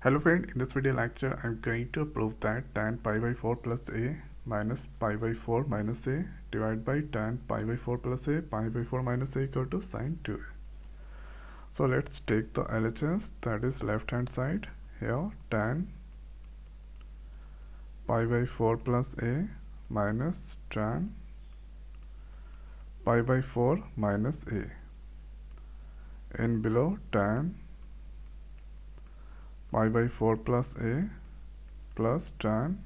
Hello friend, in this video lecture I am going to prove that tan pi by 4 plus a minus pi by 4 minus a divided by tan pi by 4 plus a pi by 4 minus a equal to sin 2a. So let's take the LHS, that is left hand side. Here tan pi by 4 plus a minus tan pi by 4 minus a, and below tan pi by 4 plus a plus tan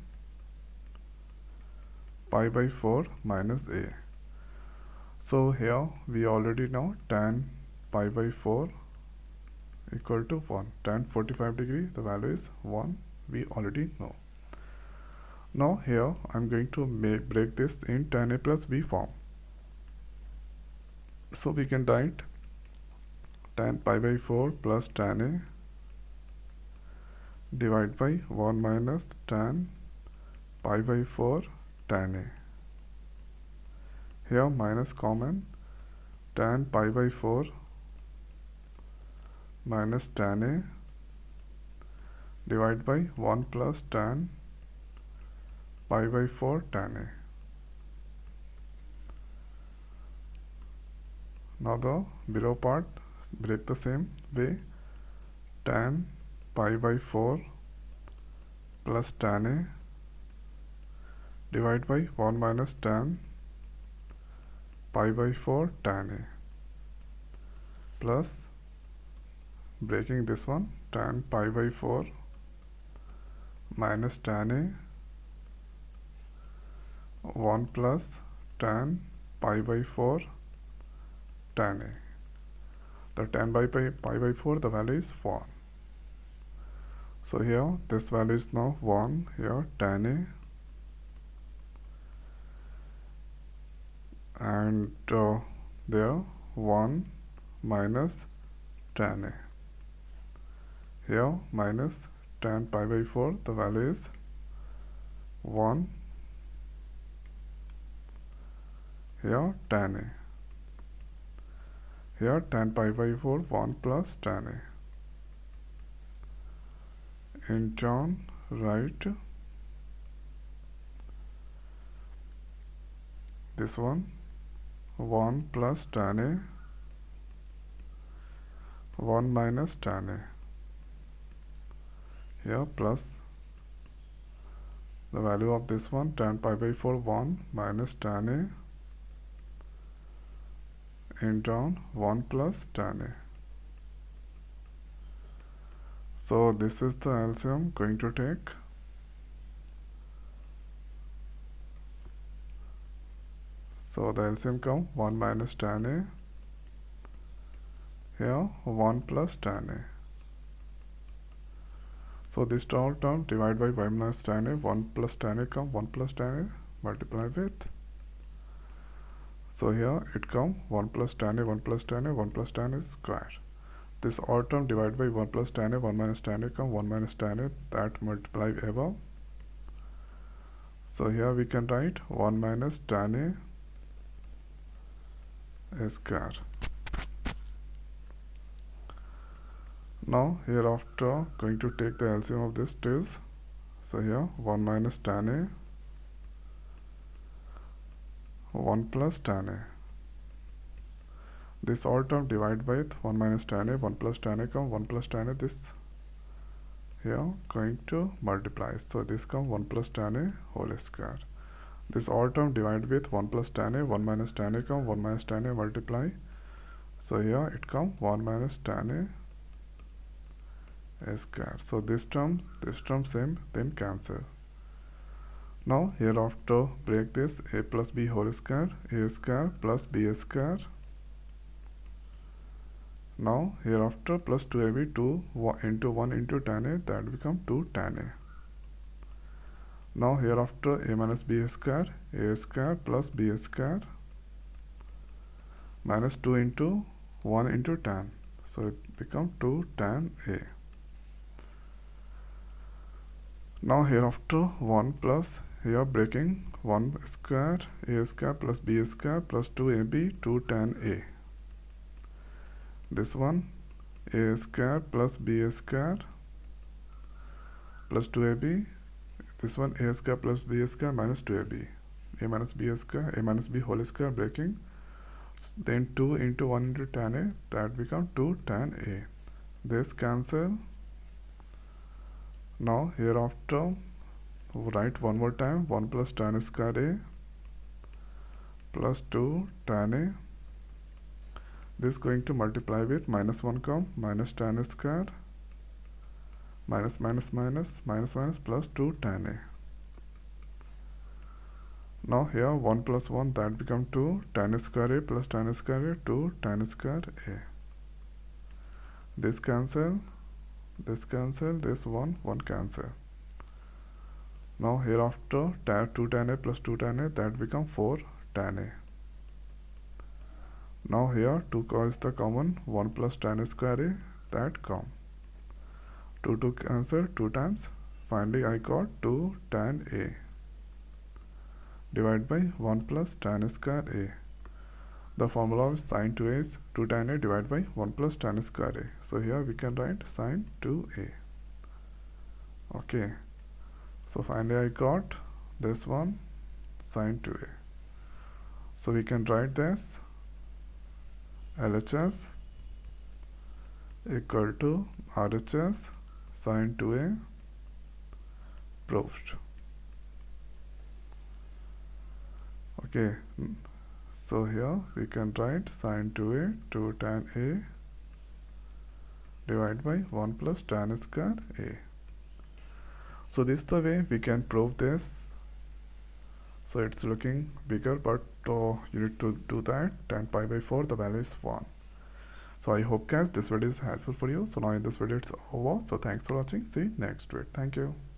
pi by 4 minus a. So here we already know tan pi by 4 equal to 1. Tan 45 degree, the value is 1, we already know. Now here I am going to break this in tan a plus b form. So we can write tan pi by 4 plus tan a divided by 1 minus tan pi by 4 tan a. Here minus common, tan pi by 4 minus tan a divided by 1 plus tan pi by 4 tan a. Now the below part break the same way, tan pi by 4 plus tan a divided by 1 minus tan pi by 4 tan a plus breaking this one, tan pi by 4 minus tan a 1 plus tan pi by 4 tan a. The tan pi by 4, the value is 1. So here this value is now 1. Here tan a and there 1 minus tan a. Here minus tan pi by 4, the value is 1. Here tan a. Here tan pi by 4, 1 plus tan a. In turn write this one, 1 plus tan a 1 minus tan a. Here plus the value of this one, tan pi by 4 1 minus tan a, in turn 1 plus tan a. So this is the LCM going to take. So the LCM come 1 minus tan a, here 1 plus tan a. So this term divided by 1 minus tan a, 1 plus tan a come 1 plus tan a multiply with. So here it come 1 plus tan a, 1 plus tan a, 1 plus tan a square. This all term divided by 1 plus tan a, 1 minus tan a come 1 minus tan a, that multiply above. So here we can write 1 minus tan a square. Now hereafter going to take the LCM of this is, so here 1 minus tan a 1 plus tan a. This all term divided by 1 minus tan a, 1 plus tan a come 1 plus tan a, this here going to multiply. So this come 1 plus tan a whole square. This all term divided with 1 plus tan a, 1 minus tan a come 1 minus tan a multiply. So here it come 1 minus tan a square. So this term same, then cancel. Now hereafter break this, a plus b whole square, a square plus b square. Now hereafter plus 2ab, 2 into 1 into tan a, that become 2 tan a. Now hereafter a minus b square, a square plus b square minus 2 into 1 into tan. So it become 2 tan a. Now hereafter 1 plus, here breaking 1 square, a square plus b square plus 2ab, 2 tan a. This one a square plus b square plus 2ab, this one a square plus b square minus 2ab, a minus b square, a minus b whole square breaking, then 2 into 1 into tan a, that become 2 tan a. This cancel. Now hereafter write one more time 1 plus tan square a plus 2 tan a. This is going to multiply with minus 1 come minus tan square minus minus minus minus minus plus 2 tan a. Now here 1 plus 1, that become 2 tan square a plus tan square a, 2 tan square a. This cancel, this cancel, this one cancel. Now hereafter 2 tan a plus 2 tan a, that become 4 tan a. Now here 2 is the common, 1 plus tan square a, that come. 2 cancel 2 times. Finally I got 2 tan a divided by 1 plus tan square a. The formula of sin 2a is 2 tan a divided by 1 plus tan square a. So here we can write sin 2a. Okay. So finally I got this one sin 2a. So we can write this LHS equal to RHS sin 2a proved. Okay, so here we can write sin 2a 2 tan a divided by 1 plus tan square a. So this is the way we can prove this. So it's looking bigger, but you need to do that. Tan pi by 4, the value is 1. So I hope guys this video is helpful for you. So now in this video it's over. So thanks for watching. See you next video. Thank you.